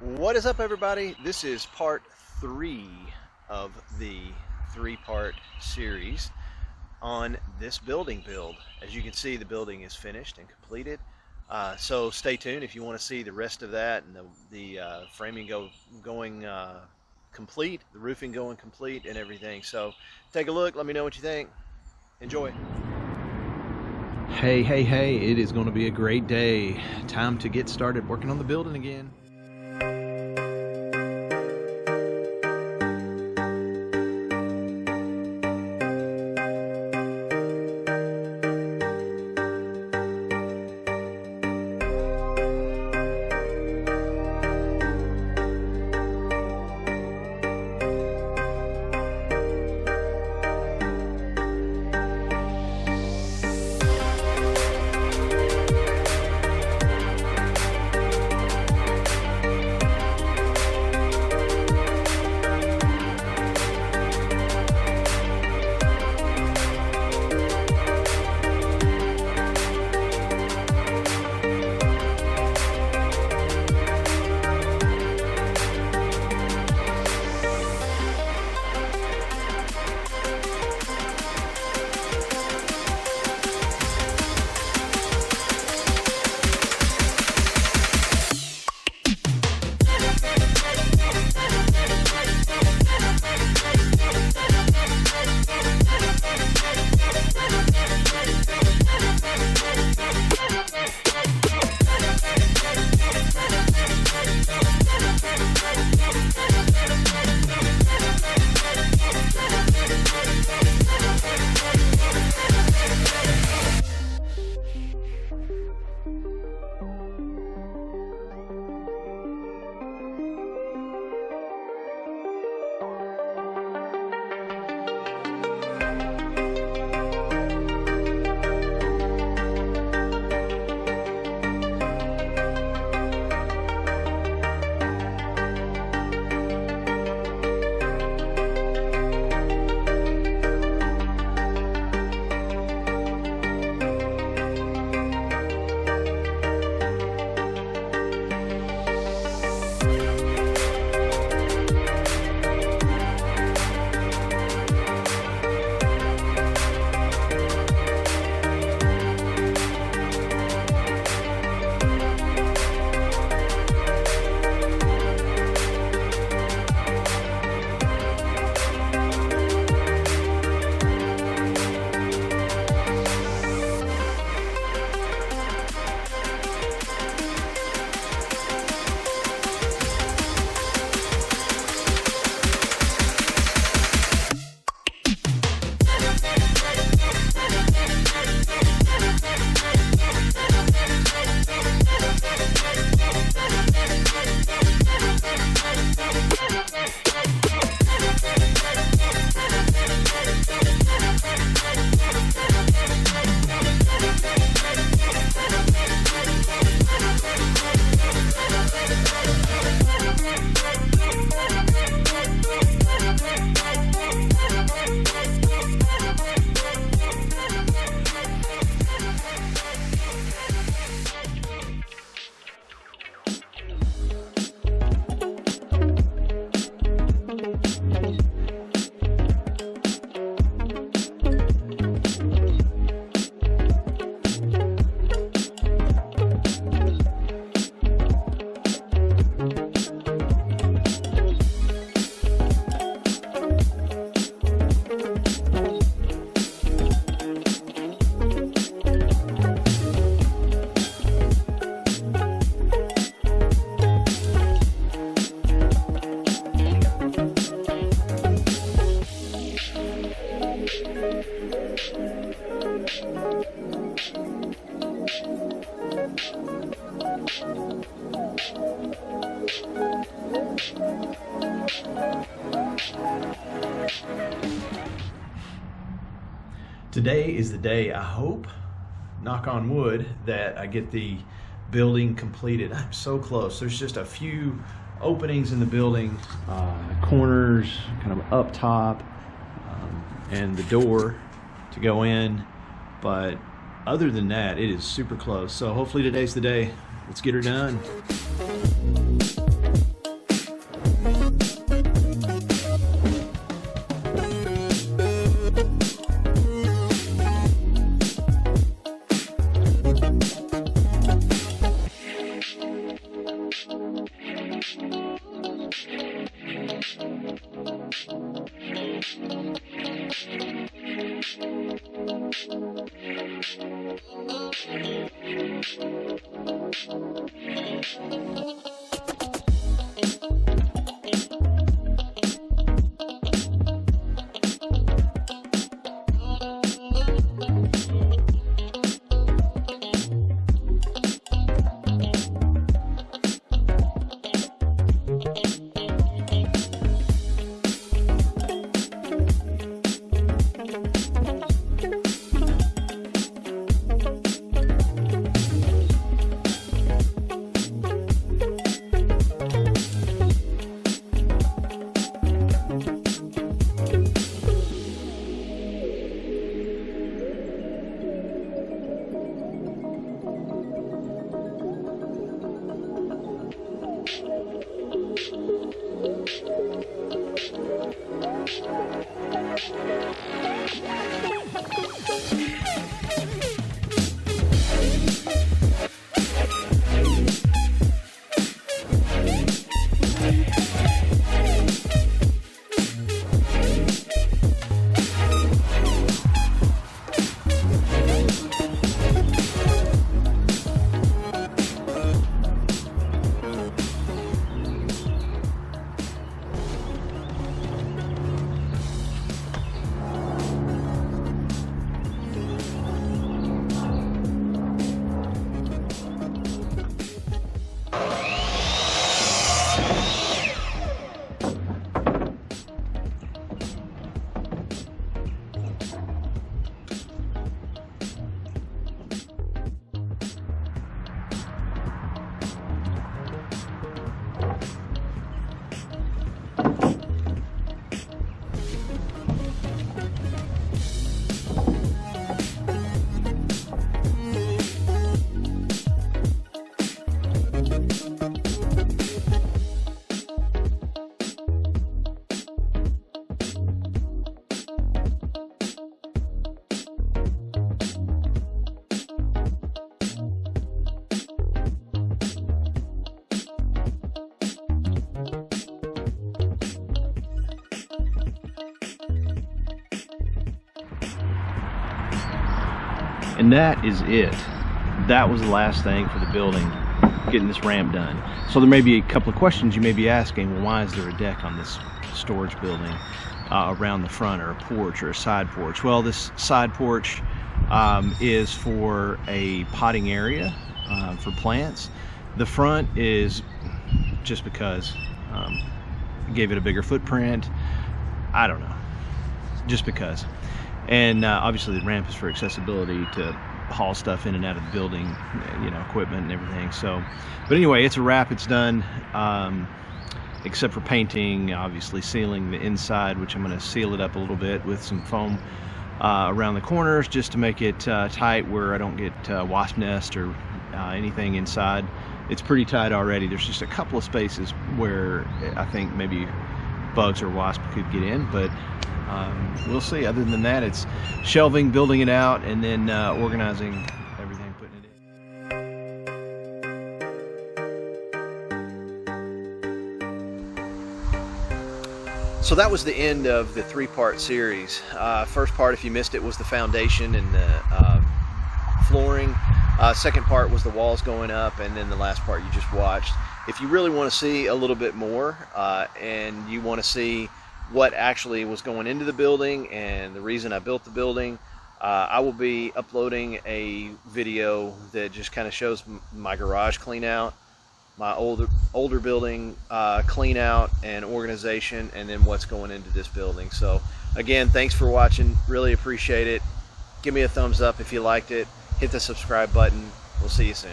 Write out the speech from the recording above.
What is up, everybody? This is part 3 of the 3-part series on this building build. As you can see, the building is finished and completed. So stay tuned if you want to see the rest of that and the framing going complete, the roofing going complete, and everything. So take a look. Let me know what you think. Enjoy. Hey, it is going to be a great day. Time to get started working on the building again. Today is the day, I hope, knock on wood, that I get the building completed. I'm so close. There's just a few openings in the building, corners, kind of up top, and the door to go in. But other than that, it is super close. So hopefully today's the day. Let's get her done. And that is it. That was the last thing for the building, getting this ramp done. So there may be a couple of questions you may be asking. Well, why is there a deck on this storage building around the front, or a porch or a side porch? Well, this side porch is for a potting area for plants. The front is just because gave it a bigger footprint. I don't know, just because. And obviously the ramp is for accessibility to haul stuff in and out of the building, you know, equipment and everything. So, but anyway, it's a wrap, it's done, except for painting, obviously sealing the inside, which I'm going to seal it up a little bit with some foam around the corners just to make it tight where I don't get wasp nest or anything inside. It's pretty tight already. There's just a couple of spaces where I think maybe bugs or wasps could get in, but we'll see. Other than that, it's shelving, building it out, and then organizing everything, putting it in. So that was the end of the three-part series. First part, if you missed it, was the foundation and the flooring. Second part was the walls going up, and then the last part you just watched. If you really want to see a little bit more and you want to see what actually was going into the building and the reason I built the building, I will be uploading a video that just kind of shows my garage clean out, my older building clean out and organization, and then what's going into this building. So again, thanks for watching, really appreciate it. Give me a thumbs up if you liked it, hit the subscribe button. We'll see you soon.